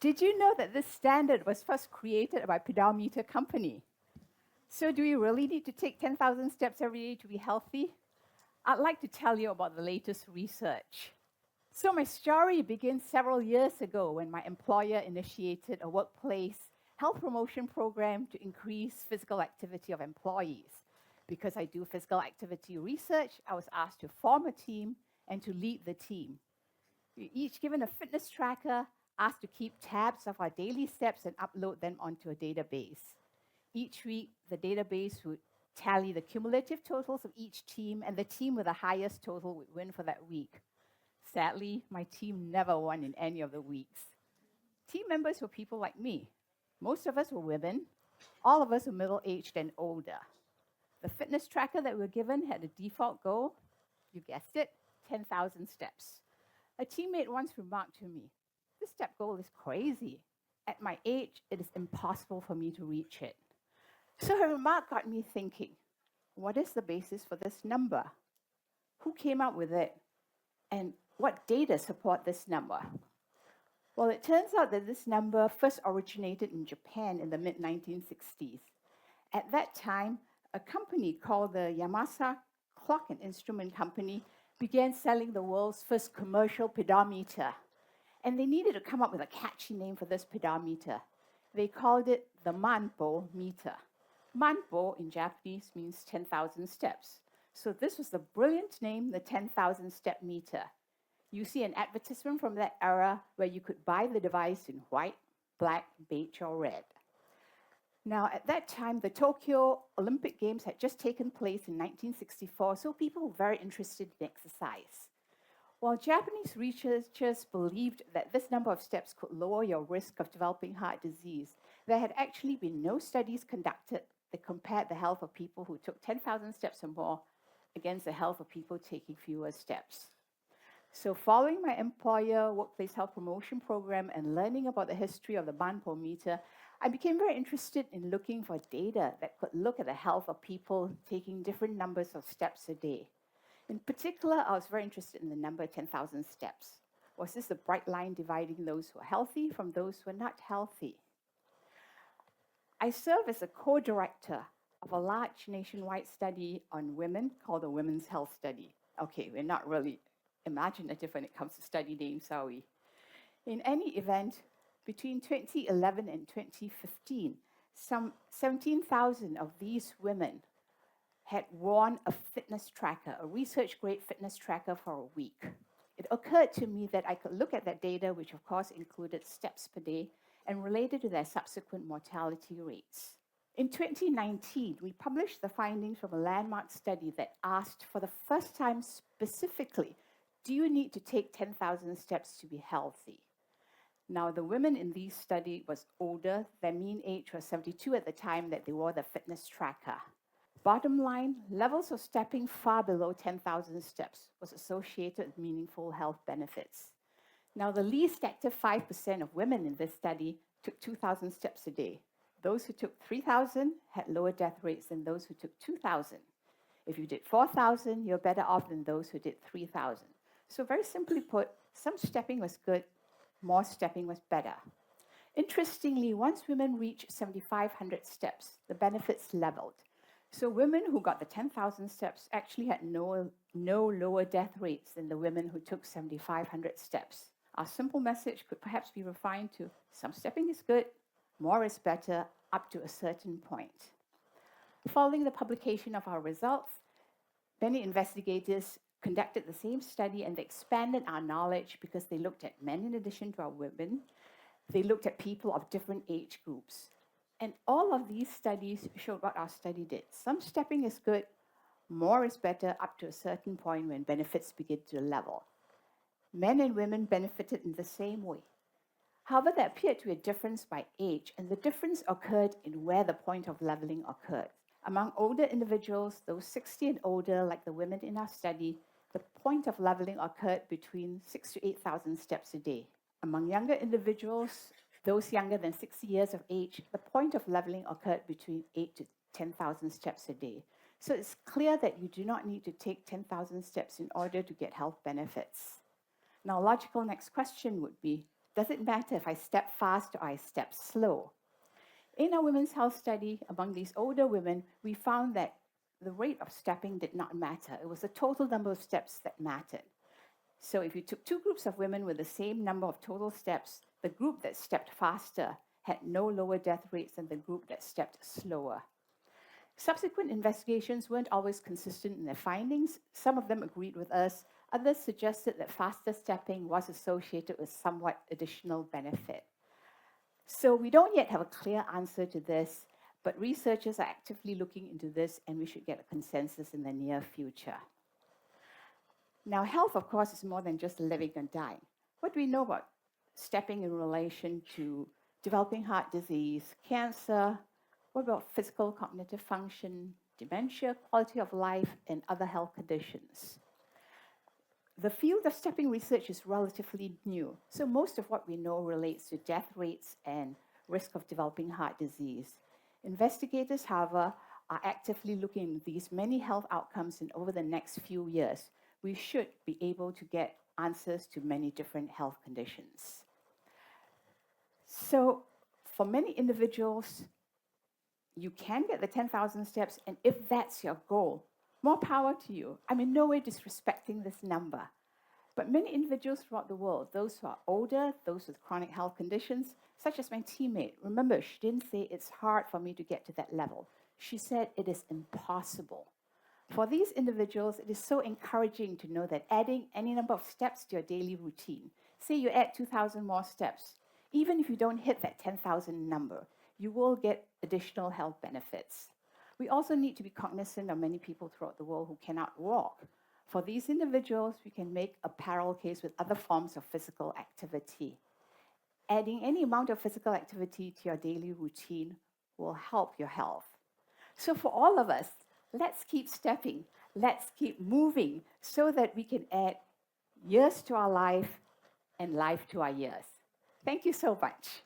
Did you know that this standard was first created by Pedometer Company? So do we really need to take 10,000 steps every day to be healthy? I'd like to tell you about the latest research. So my story begins several years ago when my employer initiated a workplace health promotion program to increase physical activity of employees. Because I do physical activity research, I was asked to form a team and to lead the team. We're each given a fitness tracker, asked to keep tabs of our daily steps and upload them onto a database. Each week, the database would tally the cumulative totals of each team, and the team with the highest total would win for that week. Sadly, my team never won in any of the weeks. Team members were people like me. Most of us were women. All of us were middle-aged and older. The fitness tracker that we were given had a default goal, you guessed it, 10,000 steps. A teammate once remarked to me, "This step goal is crazy. At my age, it is impossible for me to reach it." So her remark got me thinking, what is the basis for this number? Who came up with it? And what data support this number? Well, it turns out that this number first originated in Japan in the mid-1960s. At that time, a company called the Yamasa Clock and Instrument Company began selling the world's first commercial pedometer. And they needed to come up with a catchy name for this pedometer. They called it the Manpo meter. Manpo in Japanese means 10,000 steps. So this was the brilliant name, the 10,000 step meter. You see an advertisement from that era where you could buy the device in white, black, beige, or red. Now, at that time, the Tokyo Olympic Games had just taken place in 1964, so people were very interested in exercise. While Japanese researchers believed that this number of steps could lower your risk of developing heart disease, there had actually been no studies conducted that compared the health of people who took 10,000 steps or more against the health of people taking fewer steps. So following my employer workplace health promotion program and learning about the history of the Manpo meter, I became very interested in looking for data that could look at the health of people taking different numbers of steps a day. In particular, I was very interested in the number 10,000 steps. Was this the bright line dividing those who are healthy from those who are not healthy? I serve as a co-director of a large nationwide study on women called the Women's Health Study. Okay, we're not really imaginative when it comes to study names, are we? In any event, between 2011 and 2015, some 17,000 of these women had worn a fitness tracker, a research-grade fitness tracker for a week. It occurred to me that I could look at that data, which of course included steps per day, and related to their subsequent mortality rates. In 2019, we published the findings from a landmark study that asked for the first time specifically, do you need to take 10,000 steps to be healthy? Now, the women in this study was older. Their mean age was 72 at the time that they wore the fitness tracker. Bottom line, levels of stepping far below 10,000 steps was associated with meaningful health benefits. Now, the least active 5% of women in this study took 2,000 steps a day. Those who took 3,000 had lower death rates than those who took 2,000. If you did 4,000, you're better off than those who did 3,000. So very simply put, some stepping was good, more stepping was better. Interestingly, once women reached 7,500 steps, the benefits leveled. So women who got the 10,000 steps actually had no lower death rates than the women who took 7,500 steps. Our simple message could perhaps be refined to some stepping is good, more is better, up to a certain point. Following the publication of our results, many investigators conducted the same study and they expanded our knowledge because they looked at men in addition to our women. They looked at people of different age groups. And all of these studies showed what our study did. Some stepping is good, more is better up to a certain point when benefits begin to level. Men and women benefited in the same way. However, there appeared to be a difference by age, and the difference occurred in where the point of leveling occurred. Among older individuals, those 60 and older, like the women in our study, the point of leveling occurred between 6,000 to 8,000 steps a day. Among younger individuals, those younger than 60 years of age, the point of leveling occurred between 8,000 to 10,000 steps a day. So it's clear that you do not need to take 10,000 steps in order to get health benefits. Now, logical next question would be, Does it matter if I step fast or I step slow? In our women's health study, among these older women, we found that the rate of stepping did not matter. It was the total number of steps that mattered. So if you took two groups of women with the same number of total steps, the group that stepped faster had no lower death rates than the group that stepped slower. Subsequent investigations weren't always consistent in their findings. Some of them agreed with us. Others suggested that faster stepping was associated with somewhat additional benefit. So we don't yet have a clear answer to this, but researchers are actively looking into this, and we should get a consensus in the near future. Now, health, of course, is more than just living and dying. What do we know about stepping in relation to developing heart disease, cancer? What about physical cognitive function, dementia, quality of life, and other health conditions? The field of stepping research is relatively new, so most of what we know relates to death rates and risk of developing heart disease. Investigators, however, are actively looking at these many health outcomes, and over the next few years, we should be able to get answers to many different health conditions. So for many individuals, you can get the 10,000 steps, and if that's your goal, more power to you. I'm in no way disrespecting this number. But many individuals throughout the world, those who are older, those with chronic health conditions, such as my teammate, remember, she didn't say it's hard for me to get to that level. She said it is impossible. For these individuals, it is so encouraging to know that adding any number of steps to your daily routine, say you add 2,000 more steps, even if you don't hit that 10,000 number, you will get additional health benefits. We also need to be cognizant of many people throughout the world who cannot walk. For these individuals, we can make a parallel case with other forms of physical activity. Adding any amount of physical activity to your daily routine will help your health. So for all of us, let's keep stepping, let's keep moving so that we can add years to our life and life to our years. Thank you so much.